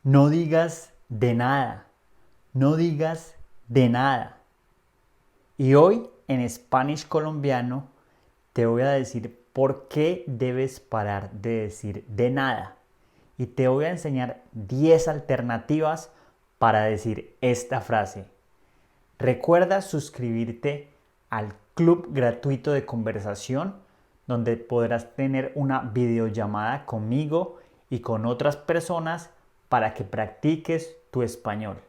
No digas de nada, no digas de nada. Y hoy en Spanish colombiano te voy a decir por qué debes parar de decir de nada. Y te voy a enseñar 10 alternativas para decir esta frase. Recuerda suscribirte al club gratuito de conversación donde podrás tener una videollamada conmigo y con otras personas para que practiques tu español.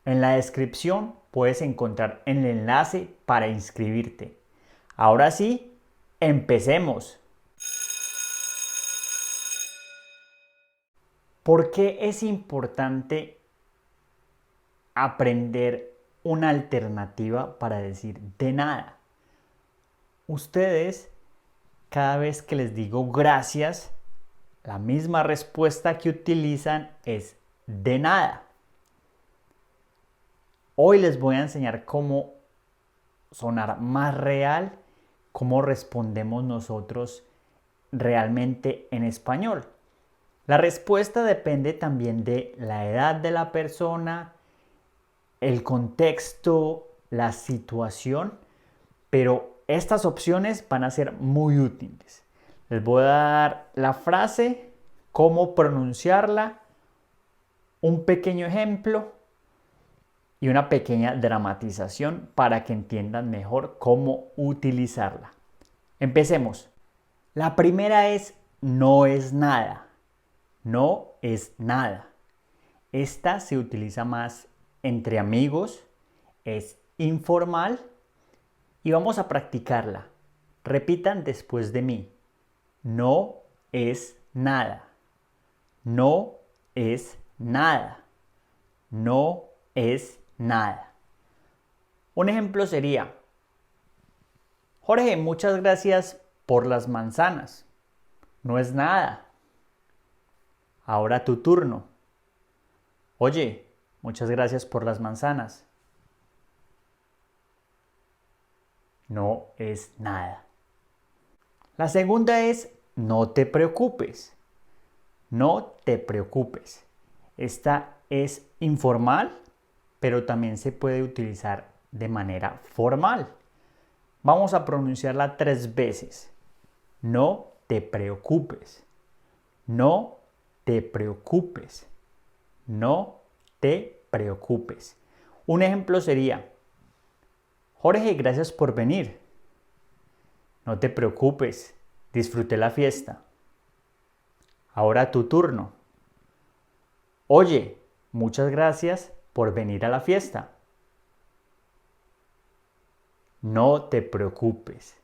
En la descripción puedes encontrar el enlace para inscribirte. Ahora sí, empecemos. ¿Por qué es importante aprender una alternativa para decir de nada? Ustedes, cada vez que les digo gracias, la misma respuesta que utilizan es de nada. Hoy les voy a enseñar cómo sonar más real, cómo respondemos nosotros realmente en español. La respuesta depende también de la edad de la persona, el contexto, la situación, pero estas opciones van a ser muy útiles. Les voy a dar la frase, cómo pronunciarla, un pequeño ejemplo y una pequeña dramatización para que entiendan mejor cómo utilizarla. Empecemos. La primera es no es nada. No es nada. Esta se utiliza más entre amigos, es informal y vamos a practicarla. Repitan después de mí. No es nada. No es nada. No es nada. Un ejemplo sería: Jorge, muchas gracias por las manzanas. No es nada. Ahora tu turno. Oye, muchas gracias por las manzanas. No es nada. La segunda es no te preocupes. No te preocupes. Esta es informal, pero también se puede utilizar de manera formal. Vamos a pronunciarla 3 veces. No te preocupes. No te preocupes. No te preocupes. Un ejemplo sería: Jorge, gracias por venir. No te preocupes, disfruté la fiesta. Ahora tu turno. Oye, muchas gracias por venir a la fiesta. No te preocupes,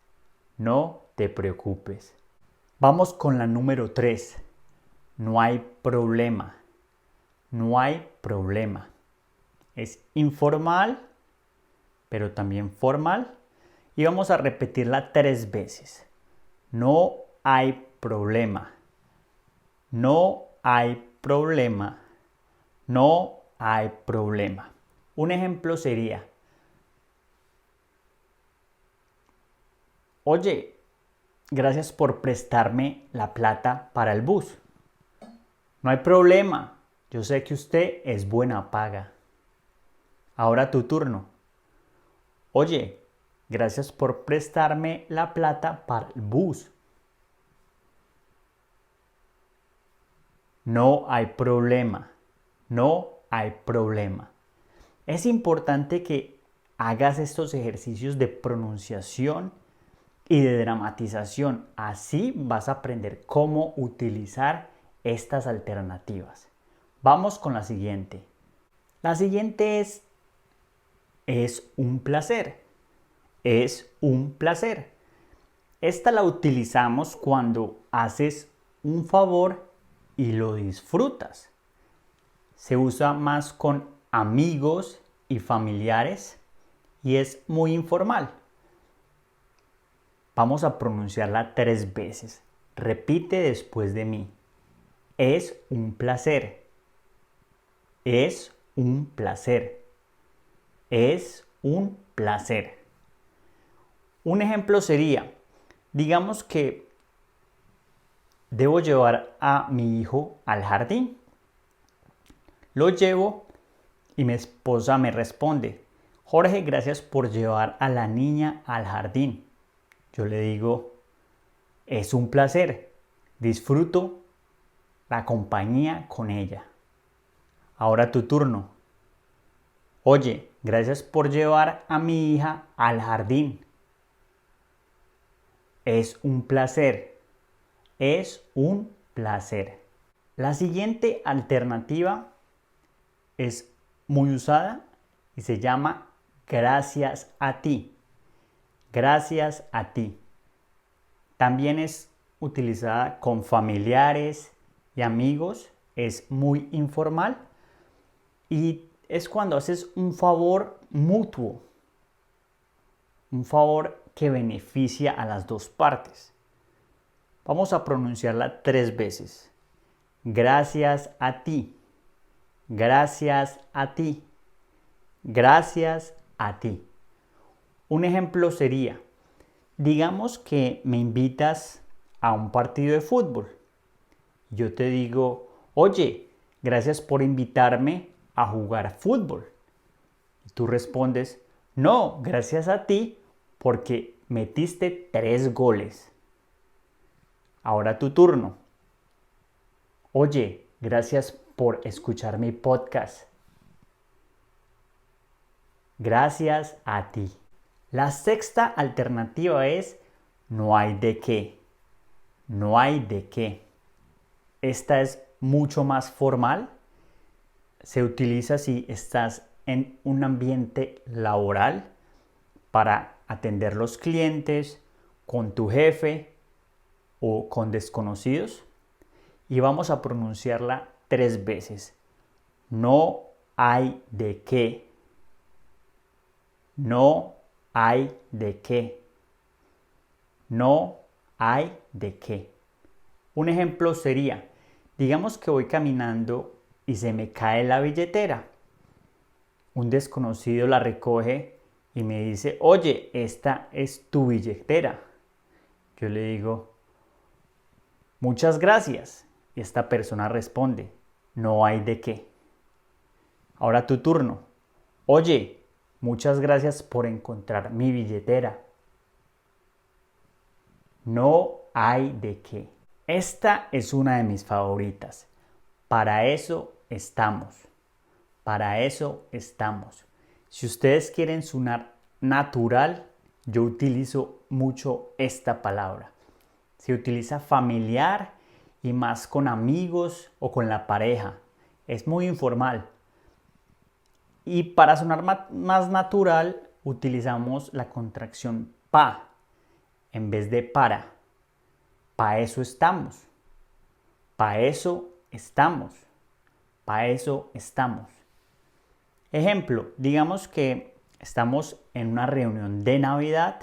no te preocupes. Vamos con la número 3. No hay problema. No hay problema. Es informal, pero también formal. Y vamos a repetirla 3 veces. No hay problema. No hay problema. No hay problema. Un ejemplo sería: Oye, gracias por prestarme la plata para el bus. No hay problema. Yo sé que usted es buena paga. Ahora tu turno. Oye, gracias por prestarme la plata para el bus. No hay problema. No hay problema. Es importante que hagas estos ejercicios de pronunciación y de dramatización. Así vas a aprender cómo utilizar estas alternativas. Vamos con la siguiente. La siguiente es un placer. Es un placer. Esta la utilizamos cuando haces un favor y lo disfrutas. Se usa más con amigos y familiares y es muy informal. Vamos a pronunciarla 3 veces. Repite después de mí. Es un placer. Es un placer. Es un placer. Un ejemplo sería: digamos que debo llevar a mi hijo al jardín. Lo llevo y mi esposa me responde: Jorge, gracias por llevar a la niña al jardín. Yo le digo: es un placer, disfruto la compañía con ella. Ahora tu turno. Oye, gracias por llevar a mi hija al jardín. Es un placer, es un placer. La siguiente alternativa es muy usada y se llama gracias a ti. Gracias a ti. También es utilizada con familiares y amigos. Es muy informal y es cuando haces un favor mutuo. Un favor que beneficia a las dos partes. Vamos a pronunciarla 3 veces. Gracias a ti. Gracias a ti. Gracias a ti. Un ejemplo sería, digamos que me invitas a un partido de fútbol. Yo te digo: oye, gracias por invitarme a jugar fútbol. Y tú respondes: no, gracias a ti porque metiste 3 goles. Ahora tu turno. Oye, gracias por escuchar mi podcast. Gracias a ti. La sexta alternativa es no hay de qué. No hay de qué. Esta es mucho más formal. Se utiliza si estás en un ambiente laboral para atender los clientes, con tu jefe o con desconocidos. Y vamos a pronunciarla 3 veces. No hay de qué. No hay de qué. No hay de qué. Un ejemplo sería, digamos que voy caminando y se me cae la billetera. Un desconocido la recoge y me dice: oye, esta es tu billetera. Yo le digo: muchas gracias. Y esta persona responde: no hay de qué. Ahora tu turno. Oye, muchas gracias por encontrar mi billetera. No hay de qué. Esta es una de mis favoritas. Para eso estamos. Para eso estamos. Si ustedes quieren sonar natural, yo utilizo mucho esta palabra. Se utiliza familiar y más con amigos o con la pareja. Es muy informal. Y para sonar más natural, utilizamos la contracción pa en vez de para. Pa eso estamos. Pa eso estamos. Pa eso estamos. Ejemplo, digamos que estamos en una reunión de Navidad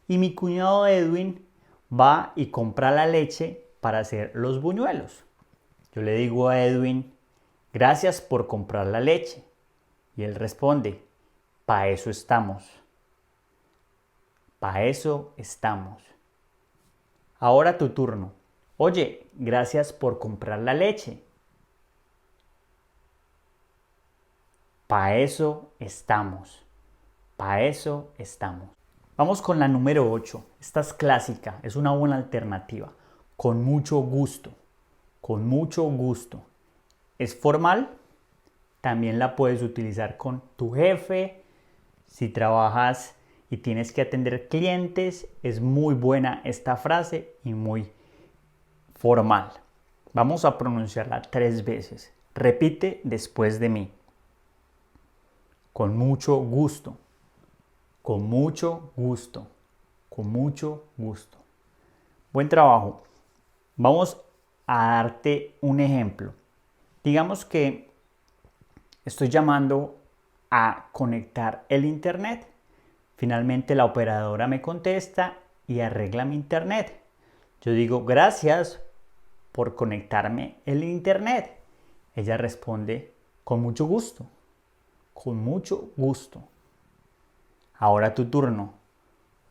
y mi cuñado Edwin va y compra la leche para hacer los buñuelos. Yo le digo a Edwin: gracias por comprar la leche. Y él responde: pa eso estamos. Pa eso estamos. Ahora tu turno. Oye, gracias por comprar la leche. Pa eso estamos. Pa eso estamos. Vamos con la número 8. Esta es clásica, es una buena alternativa. Con mucho gusto. Con mucho gusto. Es formal. También la puedes utilizar con tu jefe. Si trabajas y tienes que atender clientes, es muy buena esta frase y muy formal. Vamos a pronunciarla 3 veces. Repite después de mí. Con mucho gusto. Con mucho gusto. Con mucho gusto. Buen trabajo. Vamos a darte un ejemplo. Digamos que estoy llamando a conectar el internet. Finalmente la operadora me contesta y arregla mi internet. Yo digo: gracias por conectarme el internet. Ella responde: con mucho gusto. Con mucho gusto. Ahora tu turno.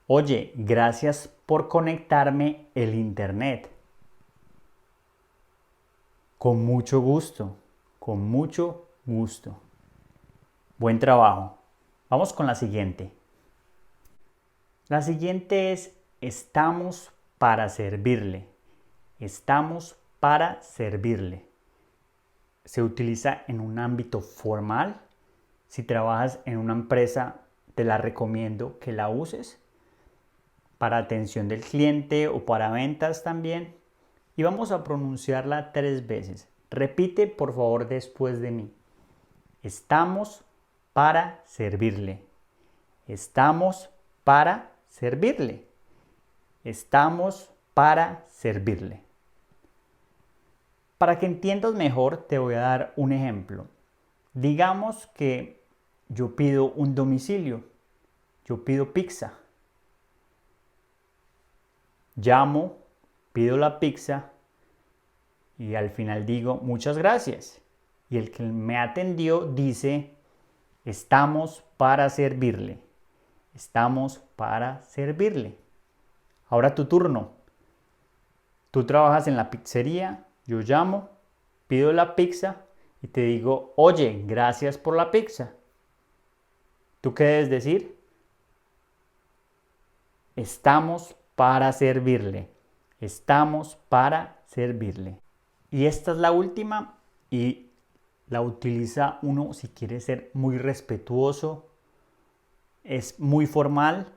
Oye, gracias por conectarme el internet. Con mucho gusto. Con mucho gusto. Buen trabajo. Vamos con la siguiente. La siguiente es estamos para servirle. Estamos para servirle. Se utiliza en un ámbito formal. Si trabajas en una empresa, te la recomiendo que la uses para atención del cliente o para ventas también. Y vamos a pronunciarla 3 veces. Repite por favor después de mí. Estamos para servirle. Estamos para servirle. Estamos para servirle. Para que entiendas mejor, te voy a dar un ejemplo. Digamos que yo pido un domicilio. Yo pido pizza. Llamo, pido la pizza y al final digo muchas gracias. Y el que me atendió dice estamos para servirle. Estamos para servirle. Ahora tu turno. Tú trabajas en la pizzería, yo llamo, pido la pizza y te digo, oye, gracias por la pizza. ¿Tú qué debes decir? Estamos para servirle. Estamos para servirle. Y esta es la última y la utiliza uno si quiere ser muy respetuoso. Es muy formal.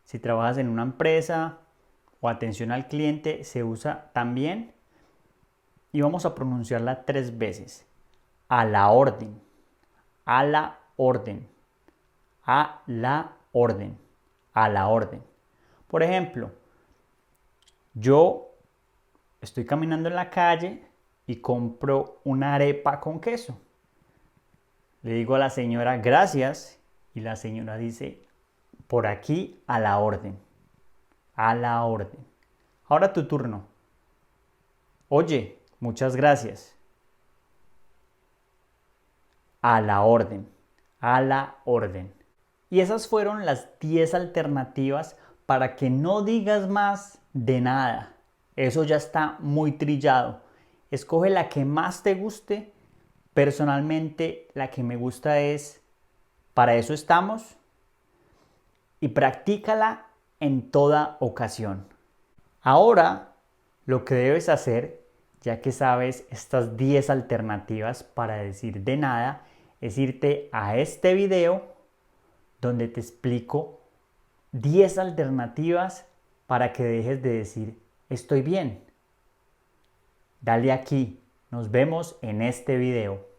Si trabajas en una empresa o atención al cliente, se usa también. Y vamos a pronunciarla 3 veces. A la orden. A la orden. A la orden. A la orden. Por ejemplo, yo estoy caminando en la calle y compro una arepa con queso. Le digo a la señora gracias y la señora dice por aquí a la orden. A la orden. Ahora tu turno. Oye, muchas gracias. A la orden. A la orden. Y esas fueron las 10 alternativas para que no digas más de nada. Eso ya está muy trillado. Escoge la que más te guste. Personalmente, la que me gusta es para eso estamos. Y practícala en toda ocasión. Ahora, lo que debes hacer, ya que sabes estas 10 alternativas para decir de nada, es irte a este video donde te explico 10 alternativas para que dejes de decir estoy bien. Dale aquí, nos vemos en este video.